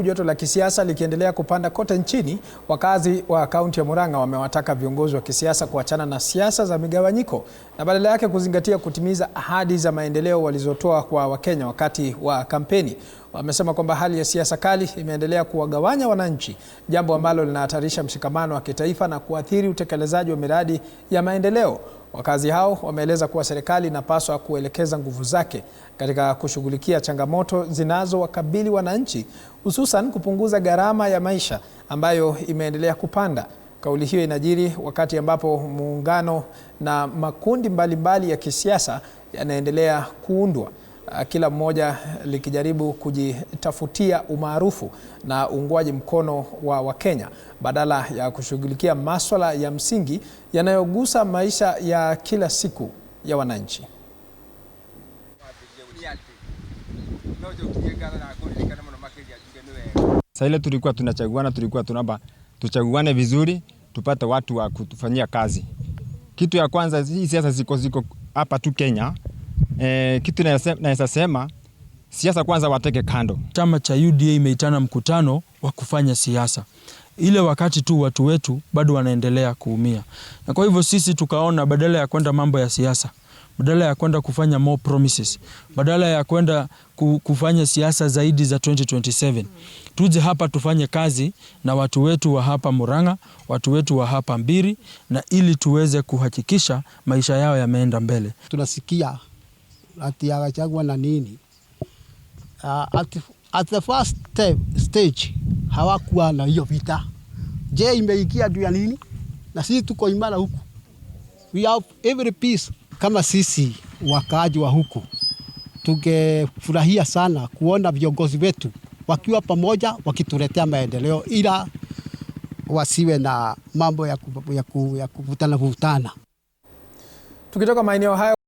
Joto la kisiasa likiendelea kupanda kote nchini, wakazi wa kaunti ya Murang'a wamewataka viongozi wa kisiasa kuachana na siasa za migawanyiko na badala yake kuzingatia kutimiza ahadi za maendeleo walizotoa kwa Wakenya wakati wa kampeni. Wamesema kwamba hali ya siasa kali imeendelea kuwagawanya wananchi, jambo ambalo linahatarisha mshikamano wa kitaifa na kuathiri utekelezaji wa miradi ya maendeleo. Wakazi hao wameeleza kuwa serikali inapaswa kuelekeza nguvu zake katika kushughulikia changamoto zinazowakabili wananchi, hususan kupunguza gharama ya maisha ambayo imeendelea kupanda. Kauli hiyo inajiri wakati ambapo muungano na makundi mbalimbali ya kisiasa yanaendelea kuundwa, kila mmoja likijaribu kujitafutia umaarufu na uungwaji mkono wa Wakenya badala ya kushughulikia masuala ya msingi yanayogusa maisha ya kila siku ya wananchi. Sasa ile tulikuwa tunachaguana, tulikuwa tunaomba tuchaguane vizuri, tupate watu wa kutufanyia kazi. Kitu ya kwanza, hii siasa ziko hapa tu Kenya. Kitu naweza sema siasa kwanza wateke kando. Chama cha UDA imeitana mkutano wa kufanya siasa. Ile wakati tu watu wetu bado wanaendelea kuumia. Na kwa hivyo sisi tukaona badala ya kwenda mambo ya siasa, badala ya kwenda kufanya more promises, badala ya kwenda kufanya siasa zaidi za 2027, tuje hapa tufanye kazi na watu wetu wa hapa Murang'a, watu wetu wa hapa Mbiri, na ili tuweze kuhakikisha maisha yao yameenda mbele. Tunasikia ati agachagua na nini. At the first stage hawakuwa na hiyo vita. Je, imeikia juu ya nini? Na sisi tuko imara huku. We have every peace. Kama sisi wakaaji wa huku tungefurahia sana kuona viongozi wetu wakiwa pamoja wakituletea maendeleo, ila wasiwe na mambo ya kuvutana. Tukitoka maeneo hayo